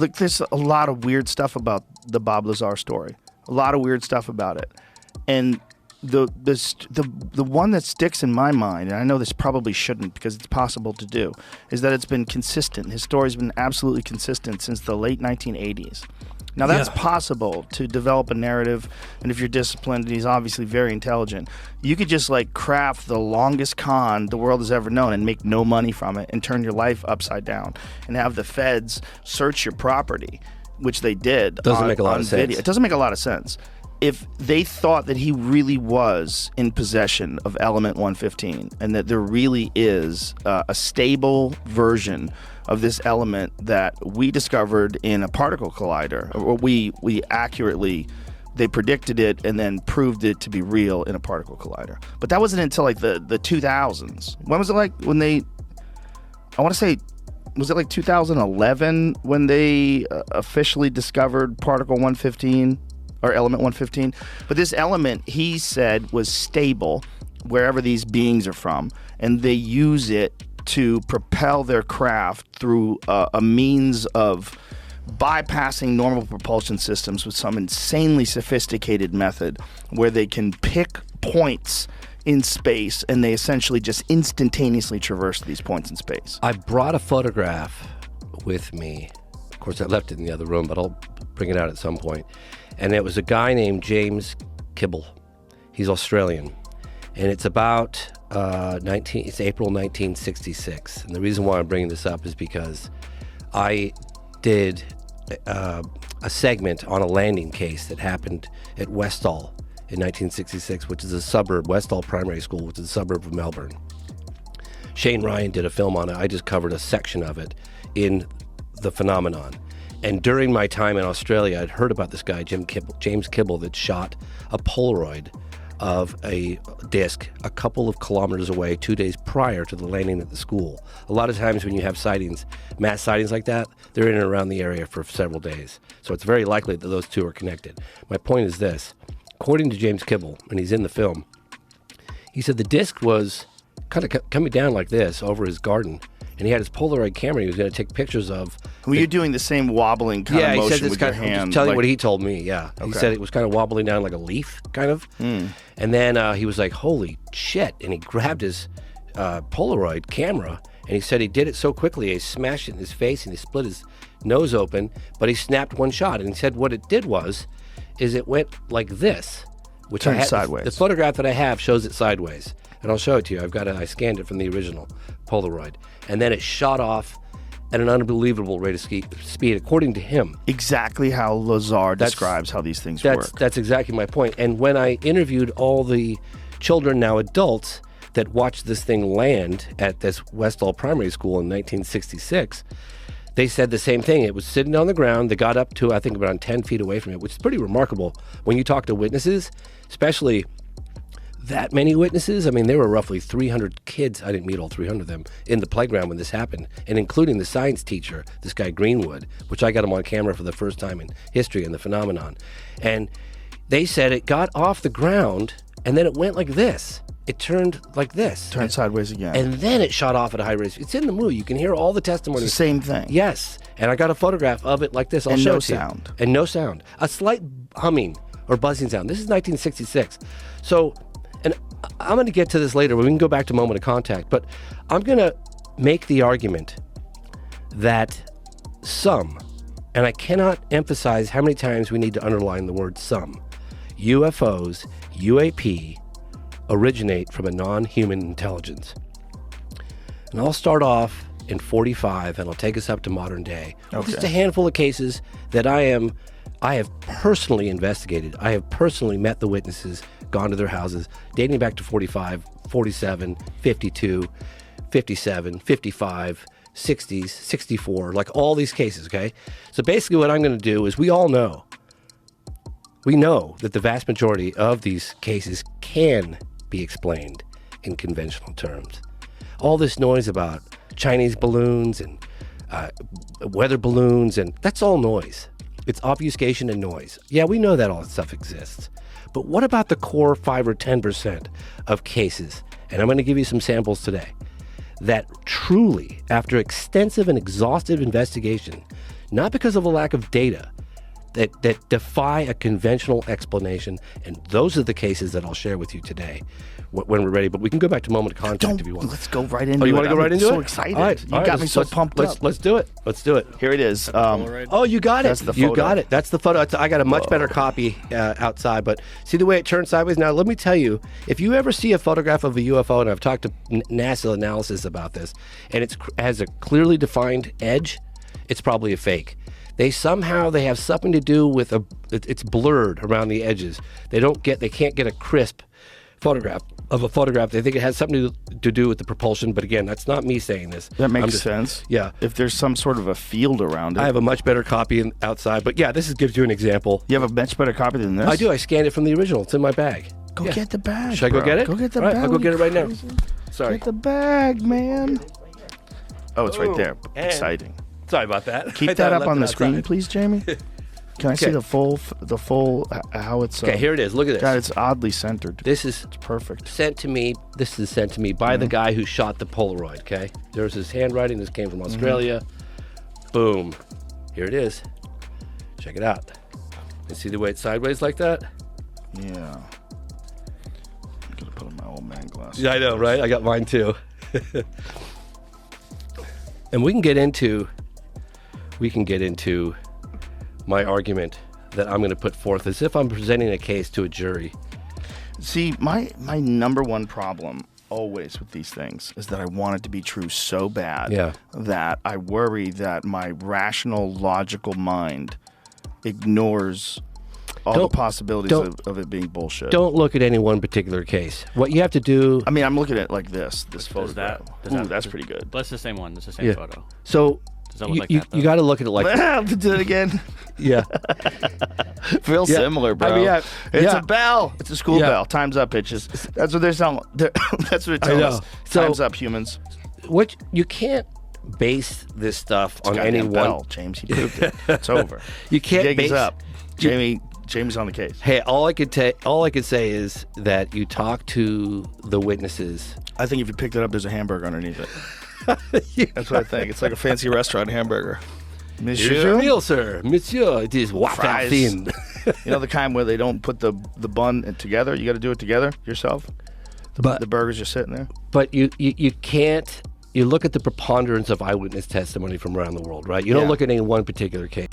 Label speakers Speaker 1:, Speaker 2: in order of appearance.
Speaker 1: look, there's a lot of weird stuff about the Bob Lazar story. A lot of weird stuff about it. And the one that sticks in my mind, and I know this probably shouldn't because it's possible to do, is that it's been consistent. His story's been absolutely consistent since the late 1980s. Now, that's possible to develop a narrative, and if you're disciplined, and he's obviously very intelligent, you could just like craft the longest con the world has ever known and make no money from it and turn your life upside down and have the feds search your property, which they did.
Speaker 2: Doesn't make a lot of sense.
Speaker 1: It doesn't make a lot of sense. If they thought that he really was in possession of element 115 and that there really is a stable version of this element that we discovered in a particle collider, or we accurately, they predicted it and then proved it to be real in a particle collider. But that wasn't until like the 2000s. When was it like when they, I want to say, was it like 2011 when they officially discovered particle 115? Or element 115. But this element, he said, was stable wherever these beings are from, and they use it to propel their craft through a means of bypassing normal propulsion systems with some insanely sophisticated method where they can pick points in space and they essentially just instantaneously traverse these points in space.
Speaker 2: I brought a photograph with me. Of course, I left it in the other room, but I'll bring it out at some point. And it was a guy named James Kibble. He's Australian. And it's about it's April 1966. And the reason why I'm bringing this up is because I did a segment on a landing case that happened at Westall in 1966, which is a suburb, Westall Primary School, which is a suburb of Melbourne. Shane Ryan did a film on it. I just covered a section of it in The Phenomenon. And during my time in Australia, I'd heard about this guy, James Kibble, that shot a Polaroid of a disc a couple of kilometers away 2 days prior to the landing at the school. A lot of times when you have sightings, mass sightings like that, they're in and around the area for several days. So it's very likely that those two are connected. My point is this. According to James Kibble, and he's in the film, he said the disc was kind of coming down like this over his garden. And he had his Polaroid camera he was going to take pictures of.
Speaker 1: Were you doing the same wobbling kind of motion with your hand?
Speaker 2: I'm just telling you what he told me, yeah. Okay. He said it was kind of wobbling down like a leaf, kind of. And then he was like, holy shit. And he grabbed his Polaroid camera, and he said he did it so quickly, he smashed it in his face, and he split his nose open, but he snapped one shot. And he said what it did is it went like this. Which
Speaker 1: Turned sideways.
Speaker 2: The photograph that I have shows it sideways. And I'll show it to you. I scanned it from the original Polaroid. And then it shot off at an unbelievable rate of speed, according to him.
Speaker 1: Exactly how Lazar describes how these things work.
Speaker 2: That's exactly my point. And when I interviewed all the children, now adults, that watched this thing land at this Westall Primary School in 1966, they said the same thing. It was sitting on the ground. They got up to, I think, about 10 feet away from it, which is pretty remarkable when you talk to witnesses, especially that many witnesses. I mean, there were roughly 300 kids. I didn't meet all 300 of them in the playground when this happened, and including the science teacher, this guy Greenwood, which I got him on camera for the first time in history in The Phenomenon. And they said it got off the ground, and then it went like this. It turned like this.
Speaker 1: Turned sideways again.
Speaker 2: And then it shot off at a high rate. It's in the movie. You can hear all the testimony.
Speaker 1: It's the same thing.
Speaker 2: Yes. And I got a photograph of it like this. I'll show it to you. And no sound. A slight humming or buzzing sound. This is 1966. So, and I'm going to get to this later. We can go back to moment of contact. But I'm going to make the argument that some, and I cannot emphasize how many times we need to underline the word some, UFOs, UAP, originate from a non-human intelligence. And I'll start off in 45, and I'll take us up to modern day. Okay. Just a handful of cases that I have personally investigated. I have personally met the witnesses, gone to their houses, dating back to 45, 47, 52, 57, 55, 60s, 64, like all these cases, okay? So basically what I'm going to do is we know that the vast majority of these cases can be explained in conventional terms. All this noise about Chinese balloons and weather balloons, and that's all noise. It's obfuscation and noise. Yeah, we know that all that stuff exists. But what about the core 5 or 10% of cases, and I'm going to give you some samples today, that truly, after extensive and exhaustive investigation, not because of a lack of data, that defy a conventional explanation. And those are the cases that I'll share with you today when we're ready. But we can go back to moment of contact if you want.
Speaker 1: Let's go right into it.
Speaker 2: Oh, you want to go right into it?
Speaker 1: I'm so excited.
Speaker 2: All right,
Speaker 1: You got me so pumped up.
Speaker 2: Let's do it. Let's do it.
Speaker 1: Here it is.
Speaker 2: Oh, you got it.
Speaker 1: That's the
Speaker 2: You
Speaker 1: photo.
Speaker 2: got it. That's the photo. I got a much better copy outside, but see the way it turns sideways? Now, let me tell you, if you ever see a photograph of a UFO, and I've talked to NASA analysis about this, and it has a clearly defined edge, it's probably a fake. They have something to do with it's blurred around the edges. They can't get a crisp photograph of a photograph. They think it has something to do with the propulsion, but again, that's not me saying this.
Speaker 1: That makes sense.
Speaker 2: Yeah.
Speaker 1: If there's some sort of a field around it.
Speaker 2: I have a much better copy outside, but yeah, this gives you an example.
Speaker 1: You have a much better copy than this?
Speaker 2: I do. I scanned it from the original. It's in my bag.
Speaker 1: Go get the bag.
Speaker 2: Should I go get it?
Speaker 1: Go get the
Speaker 2: All right,
Speaker 1: bag.
Speaker 2: I'll go get it right now.
Speaker 1: Crazy.
Speaker 2: Sorry.
Speaker 1: Get the bag, man. Oh, it's right there.
Speaker 2: And-
Speaker 1: Exciting.
Speaker 2: Sorry about that. I
Speaker 1: Keep
Speaker 2: thought
Speaker 1: that
Speaker 2: I
Speaker 1: up
Speaker 2: left
Speaker 1: on
Speaker 2: it
Speaker 1: the
Speaker 2: outside.
Speaker 1: screen, please, Jamie. Can I see
Speaker 2: Okay.
Speaker 1: the full how it's?
Speaker 2: Okay, here it is. Look at this.
Speaker 1: God, it's oddly centered.
Speaker 2: This is
Speaker 1: Perfect.
Speaker 2: sent to me. This is sent to me by the guy who shot the Polaroid. Okay, there's his handwriting. This came from Australia. Boom. Here it is. Check it out. You see the way it's sideways like that?
Speaker 1: Yeah. I'm gonna put on my old man glasses.
Speaker 2: Yeah, I know, right? I got mine too. And we can get into my argument that I'm going to put forth as if I'm presenting a case to a jury.
Speaker 1: See, my number one problem always with these things is that I want it to be true so bad that I worry that my rational, logical mind ignores all the possibilities of it being bullshit.
Speaker 2: Don't look at any one particular case. What you have to do...
Speaker 1: I mean, I'm looking at it like this photograph.
Speaker 3: Does that-
Speaker 1: That's pretty good.
Speaker 3: That's the same one. That's the same photo.
Speaker 2: So
Speaker 3: Does that look like
Speaker 2: you
Speaker 3: that, though?
Speaker 2: got to look at it like...
Speaker 1: Do it again.
Speaker 2: Yeah.
Speaker 1: Real
Speaker 2: Yeah.
Speaker 1: similar, bro.
Speaker 2: I mean, yeah.
Speaker 1: It's
Speaker 2: Yeah.
Speaker 1: a bell. It's a school
Speaker 2: Yeah.
Speaker 1: bell. Time's up, bitches. That's what they're telling. That's what it
Speaker 2: I
Speaker 1: tells
Speaker 2: know.
Speaker 1: us.
Speaker 2: So-
Speaker 1: Time's up, humans.
Speaker 2: What you can't base this stuff on any
Speaker 1: Goddamn
Speaker 2: one...
Speaker 1: bell, James. He proved it. It's over.
Speaker 2: You can't
Speaker 1: Jig is
Speaker 2: base...
Speaker 1: up. Jamie's on the case.
Speaker 2: Hey, all I could say is that you talk to the witnesses.
Speaker 1: I think if you picked it up, there's a hamburger underneath it. That's what I think. It's like a fancy restaurant hamburger.
Speaker 2: Here's your meal, sir. Monsieur, it is waffle
Speaker 1: Fries.
Speaker 2: thin.
Speaker 1: You know the kind where they don't put the bun together? You got to do it together yourself? The burger's just sitting there?
Speaker 2: But you can't... You look at the preponderance of eyewitness testimony from around the world, right? You don't
Speaker 1: Yeah.
Speaker 2: look at any one particular case.